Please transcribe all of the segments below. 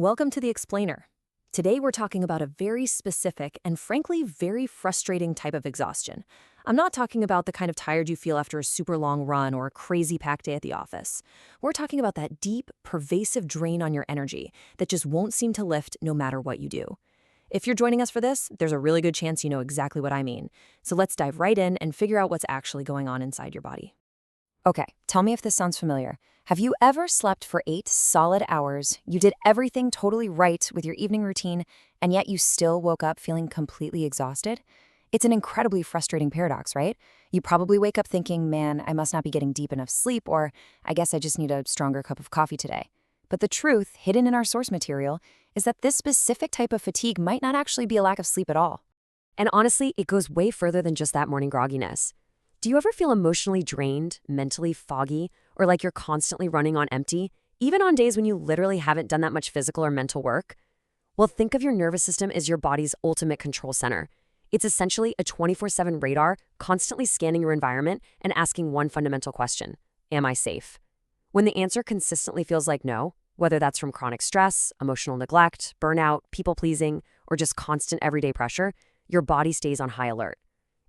Welcome to The Explainer. Today we're talking about a very specific and frankly very frustrating type of exhaustion. I'm not talking about the kind of tired you feel after a super long run or a crazy packed day at the office. We're talking about that deep, pervasive drain on your energy that just won't seem to lift no matter what you do. If you're joining us for this, there's a really good chance you know exactly what I mean. So let's dive right in and figure out what's actually going on inside your body. Okay, tell me if this sounds familiar. Have you ever slept for 8 solid hours, you did everything totally right with your evening routine, and yet you still woke up feeling completely exhausted? It's an incredibly frustrating paradox, right? You probably wake up thinking, man, I must not be getting deep enough sleep, or I guess I just need a stronger cup of coffee today. But the truth, hidden in our source material, is that this specific type of fatigue might not actually be a lack of sleep at all. And honestly, it goes way further than just that morning grogginess. Do you ever feel emotionally drained, mentally foggy, or like you're constantly running on empty, even on days when you literally haven't done that much physical or mental work? Well, think of your nervous system as your body's ultimate control center. It's essentially a 24/7 radar constantly scanning your environment and asking one fundamental question: am I safe? When the answer consistently feels like no, whether that's from chronic stress, emotional neglect, burnout, people-pleasing, or just constant everyday pressure, your body stays on high alert.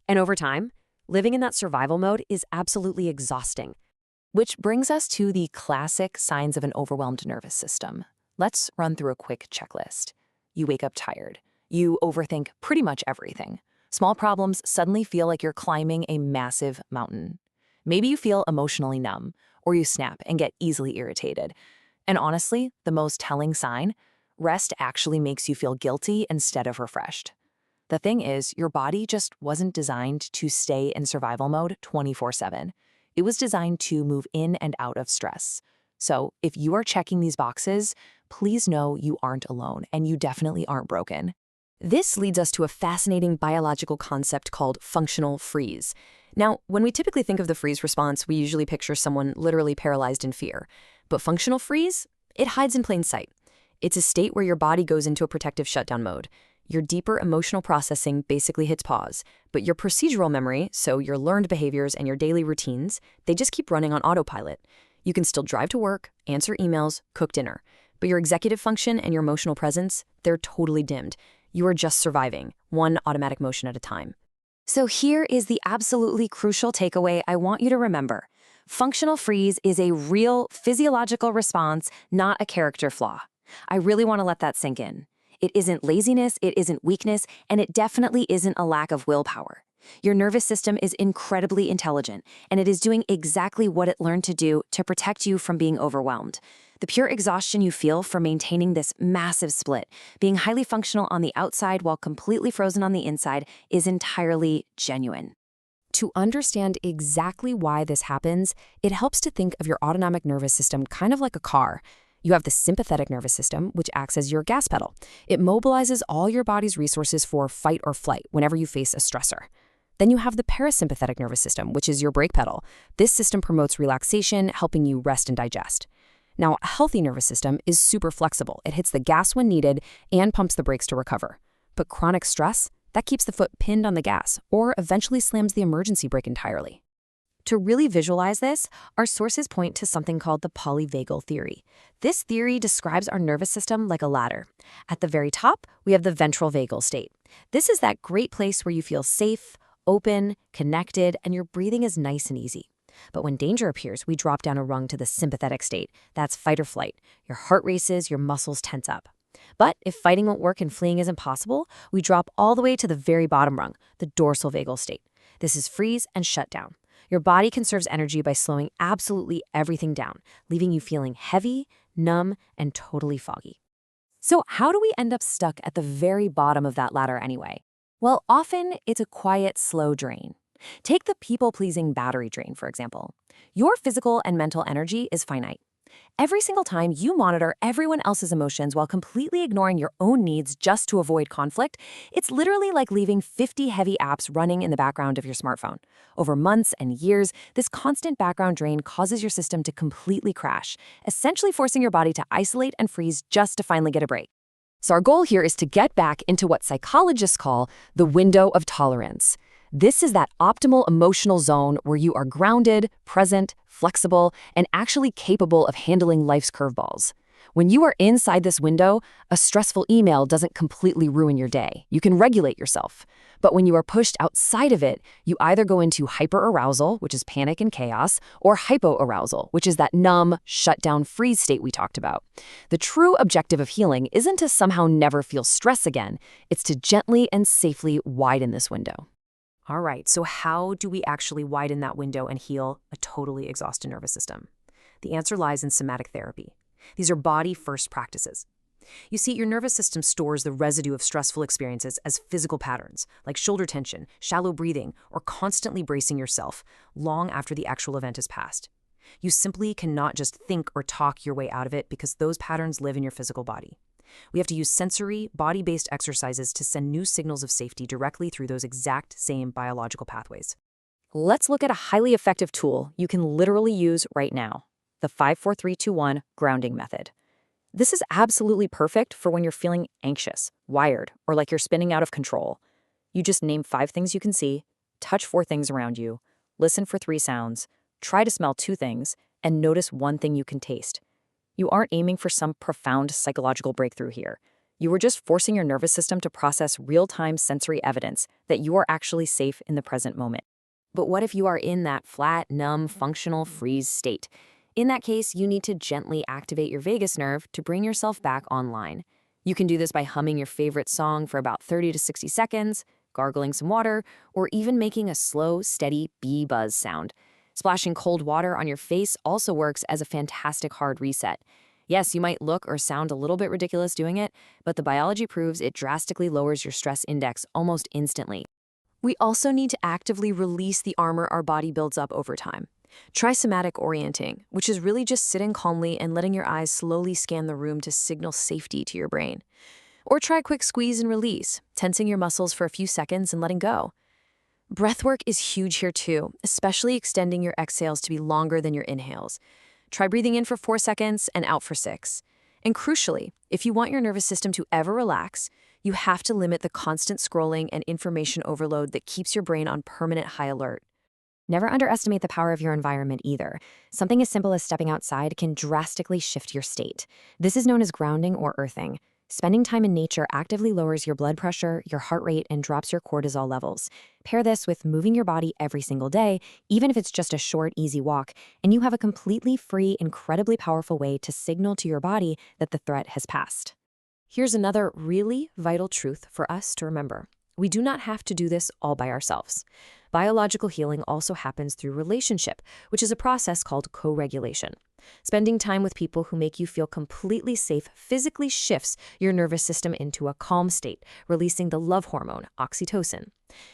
And over time, living in that survival mode is absolutely exhausting. Which brings us to the classic signs of an overwhelmed nervous system. Let's run through a quick checklist. You wake up tired. You overthink pretty much everything. Small problems suddenly feel like you're climbing a massive mountain. Maybe you feel emotionally numb, or you snap and get easily irritated. And honestly, the most telling sign, rest actually makes you feel guilty instead of refreshed. The thing is, your body just wasn't designed to stay in survival mode 24/7. It was designed to move in and out of stress. So if you are checking these boxes, please know you aren't alone and you definitely aren't broken. This leads us to a fascinating biological concept called functional freeze. Now, when we typically think of the freeze response, we usually picture someone literally paralyzed in fear. But functional freeze? It hides in plain sight. It's a state where your body goes into a protective shutdown mode. Your deeper emotional processing basically hits pause, but your procedural memory, so your learned behaviors and your daily routines, they just keep running on autopilot. You can still drive to work, answer emails, cook dinner, but your executive function and your emotional presence, they're totally dimmed. You are just surviving, one automatic motion at a time. So here is the absolutely crucial takeaway I want you to remember. Functional freeze is a real physiological response, not a character flaw. I really want to let that sink in. It isn't laziness, it isn't weakness, and it definitely isn't a lack of willpower. Your nervous system is incredibly intelligent, and it is doing exactly what it learned to do to protect you from being overwhelmed. The pure exhaustion you feel from maintaining this massive split, being highly functional on the outside while completely frozen on the inside, is entirely genuine. To understand exactly why this happens, it helps to think of your autonomic nervous system kind of like a car. You have the sympathetic nervous system, which acts as your gas pedal. It mobilizes all your body's resources for fight or flight whenever you face a stressor. Then you have the parasympathetic nervous system, which is your brake pedal. This system promotes relaxation, helping you rest and digest. Now, a healthy nervous system is super flexible. It hits the gas when needed and pumps the brakes to recover. But chronic stress, that keeps the foot pinned on the gas or eventually slams the emergency brake entirely. To really visualize this, our sources point to something called the polyvagal theory. This theory describes our nervous system like a ladder. At the very top, we have the ventral vagal state. This is that great place where you feel safe, open, connected, and your breathing is nice and easy. But when danger appears, we drop down a rung to the sympathetic state. That's fight or flight. Your heart races, your muscles tense up. But if fighting won't work and fleeing isn't possible, we drop all the way to the very bottom rung, the dorsal vagal state. This is freeze and shut down. Your body conserves energy by slowing absolutely everything down, leaving you feeling heavy, numb, and totally foggy. So how do we end up stuck at the very bottom of that ladder anyway? Well, often it's a quiet, slow drain. Take the people-pleasing battery drain, for example. Your physical and mental energy is finite. Every single time you monitor everyone else's emotions while completely ignoring your own needs just to avoid conflict, it's literally like leaving 50 heavy apps running in the background of your smartphone. Over months and years, this constant background drain causes your system to completely crash, essentially forcing your body to isolate and freeze just to finally get a break. So our goal here is to get back into what psychologists call the window of tolerance. This is that optimal emotional zone where you are grounded, present, flexible, and actually capable of handling life's curveballs. When you are inside this window, a stressful email doesn't completely ruin your day. You can regulate yourself. But when you are pushed outside of it, you either go into hyperarousal, which is panic and chaos, or hypoarousal, which is that numb, shut-down freeze state we talked about. The true objective of healing isn't to somehow never feel stress again. It's to gently and safely widen this window. All right, so how do we actually widen that window and heal a totally exhausted nervous system? The answer lies in somatic therapy. These are body-first practices. You see, your nervous system stores the residue of stressful experiences as physical patterns, like shoulder tension, shallow breathing, or constantly bracing yourself, long after the actual event has passed. You simply cannot just think or talk your way out of it because those patterns live in your physical body. We have to use sensory, body-based exercises to send new signals of safety directly through those exact same biological pathways. Let's look at a highly effective tool you can literally use right now, the 5-4-3-2-1 grounding method. This is absolutely perfect for when you're feeling anxious, wired, or like you're spinning out of control. You just name 5 things you can see, touch 4 things around you, listen for 3 sounds, try to smell 2 things, and notice 1 thing you can taste. You aren't aiming for some profound psychological breakthrough here. You are just forcing your nervous system to process real-time sensory evidence that you are actually safe in the present moment. But what if you are in that flat, numb, functional freeze state? In that case, you need to gently activate your vagus nerve to bring yourself back online. You can do this by humming your favorite song for about 30 to 60 seconds, gargling some water, or even making a slow, steady bee buzz sound. Splashing cold water on your face also works as a fantastic hard reset. Yes, you might look or sound a little bit ridiculous doing it, but the biology proves it drastically lowers your stress index almost instantly. We also need to actively release the armor our body builds up over time. Try somatic orienting, which is really just sitting calmly and letting your eyes slowly scan the room to signal safety to your brain. Or try quick squeeze and release, tensing your muscles for a few seconds and letting go. Breathwork is huge here too, especially extending your exhales to be longer than your inhales. Try breathing in for 4 seconds and out for 6. And crucially, if you want your nervous system to ever relax, you have to limit the constant scrolling and information overload that keeps your brain on permanent high alert. Never underestimate the power of your environment either. Something as simple as stepping outside can drastically shift your state. This is known as grounding or earthing. Spending time in nature actively lowers your blood pressure, your heart rate, and drops your cortisol levels. Pair this with moving your body every single day, even if it's just a short, easy walk, and you have a completely free, incredibly powerful way to signal to your body that the threat has passed. Here's another really vital truth for us to remember. We do not have to do this all by ourselves. Biological healing also happens through relationship, which is a process called co-regulation. Spending time with people who make you feel completely safe physically shifts your nervous system into a calm state, releasing the love hormone, oxytocin.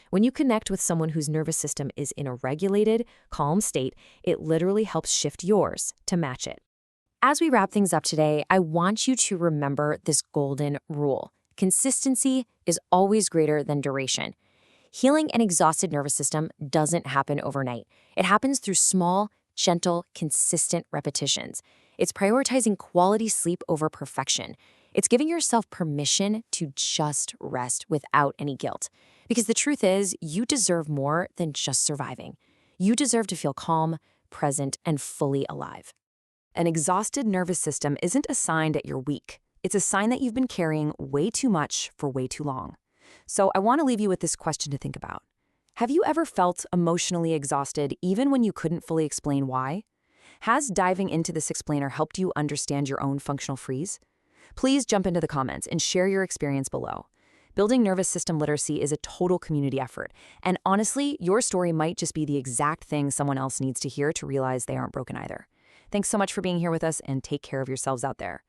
When you connect with someone whose nervous system is in a regulated, calm state, it literally helps shift yours to match it. As we wrap things up today, I want you to remember this golden rule. Consistency is always greater than duration. Healing an exhausted nervous system doesn't happen overnight. It happens through small, gentle, consistent repetitions. It's prioritizing quality sleep over perfection. It's giving yourself permission to just rest without any guilt. Because the truth is, you deserve more than just surviving. You deserve to feel calm, present, and fully alive. An exhausted nervous system isn't a sign that you're weak. It's a sign that you've been carrying way too much for way too long. So I want to leave you with this question to think about. Have you ever felt emotionally exhausted even when you couldn't fully explain why? Has diving into this explainer helped you understand your own functional freeze? Please jump into the comments and share your experience below. Building nervous system literacy is a total community effort, and honestly, your story might just be the exact thing someone else needs to hear to realize they aren't broken either. Thanks so much for being here with us, and take care of yourselves out there.